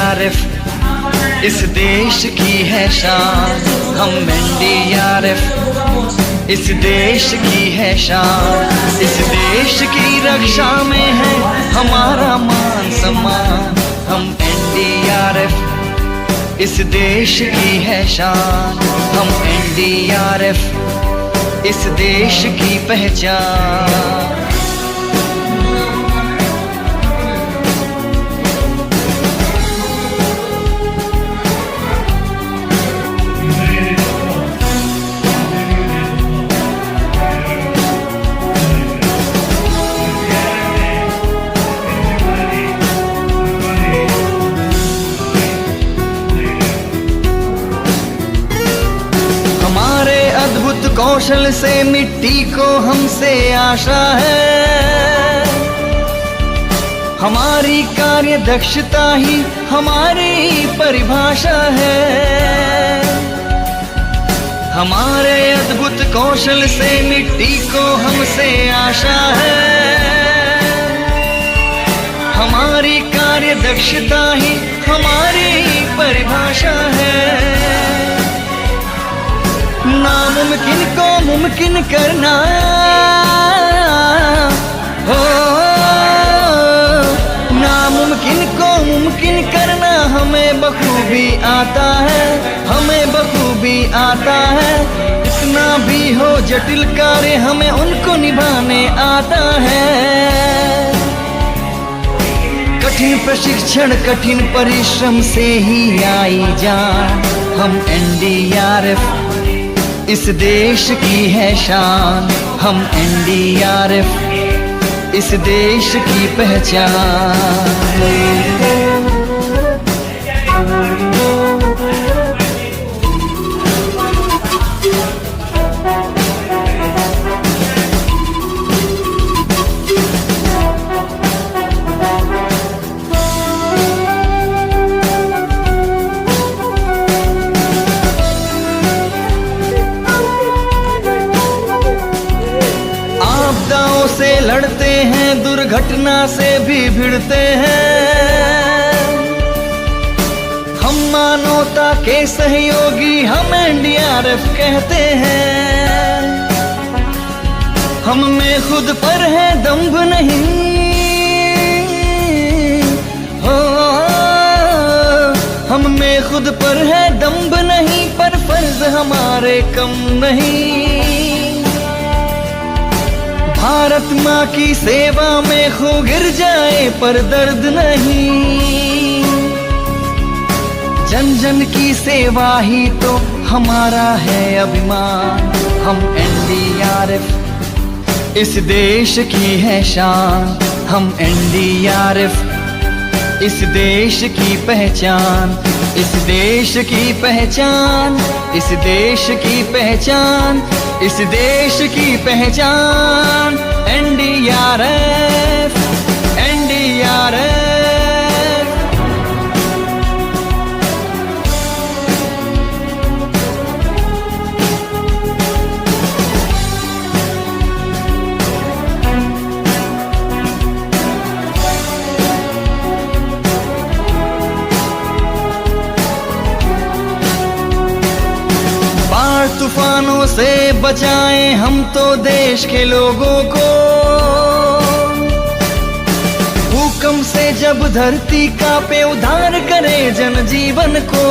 NDRF, इस देश की है शान। हम एनडीआरएफ, इस देश की है शान। इस देश की रक्षा में है हमारा मान सम्मान। हम एनडीआरएफ, इस देश की है शान। हम एनडीआरएफ, इस देश की पहचान। कौशल से मिट्टी को हमसे आशा है। हमारी कार्य दक्षता ही हमारी परिभाषा है। हमारे अद्भुत कौशल से मिट्टी को हमसे आशा है। हमारी कार्य दक्षता ही हमारी परिभाषा है। नामुमकिन को मुमकिन करना हो, नामुमकिन को मुमकिन करना हमें बखूबी आता है। हमें बखूबी आता है। इतना भी हो जटिल कार्य हमें उनको निभाने आता है। कठिन प्रशिक्षण कठिन परिश्रम से ही आई जान। हम एनडीआरएफ, इस देश की है शान। हम एनडीआरएफ, इस देश की पहचान। से लड़ते हैं, दुर्घटना से भी भिड़ते हैं। हम मानवता के सहयोगी, हम एनडीआरएफ कहते हैं। हम में खुद पर है दंभ नहीं हो, हम में खुद पर है दंभ नहीं, पर फर्ज हमारे कम नहीं। भारत माँ की सेवा में खो गिर जाए पर दर्द नहीं। जन जन की सेवा ही तो हमारा है अभिमान। हम एनडीआरएफ, इस देश की है शान। हम एनडीआरएफ, इस देश की पहचान। इस देश की पहचान, इस देश की पहचान, इस देश की पहचान। NDRF, NDRF. तूफानों से बचाएं हम तो देश के लोगों को। भूकंप से जब धरती कांपे, उद्धार करे जनजीवन को।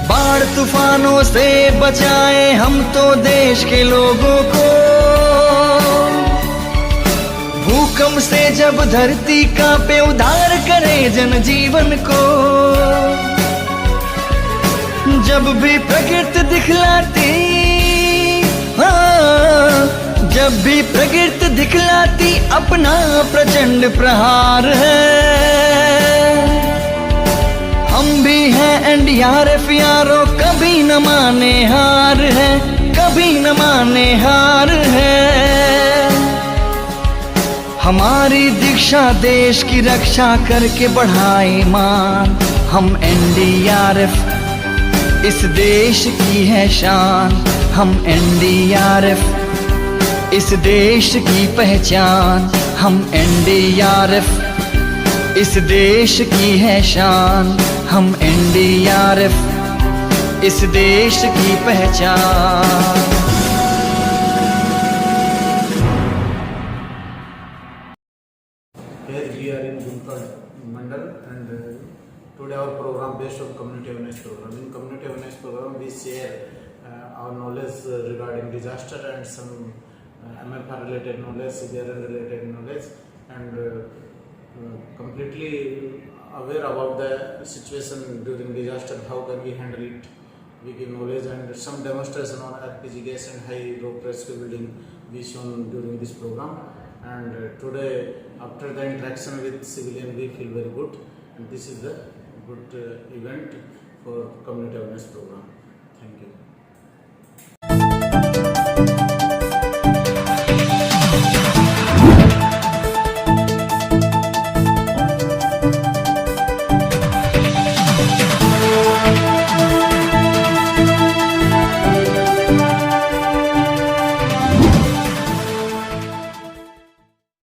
बाढ़ तूफानों से बचाएं हम तो देश के लोगों को। भूकंप से जब धरती कांपे, उद्धार करे जनजीवन को। जब भी प्रकृति दिखलाती, जब भी प्रकृति दिखलाती अपना प्रचंड प्रहार है। हम भी हैं एनडीआरएफ यारों, कभी न माने हार है, कभी न माने हार है। हमारी दीक्षा देश की रक्षा करके बढ़ाए मान। हम एनडीआरएफ, इस देश की है शान। हम एनडीआरएफ, इस देश की पहचान। हम एनडीआरएफ, इस देश की है शान, हम NDRF, इस देश की पहचान। Here we are in Gumkad Mandal, and today our program based on community awareness program. In community awareness program we share our knowledge regarding disaster and some MFR related knowledge, CBRN related knowledge, and completely aware about the situation during disaster, how can we handle it. We give knowledge and some demonstration on LPG gas and high low pressure building we shown during this program. And today, after the interaction with civilian, we feel very good, and this is the good event for community awareness program. Thank you.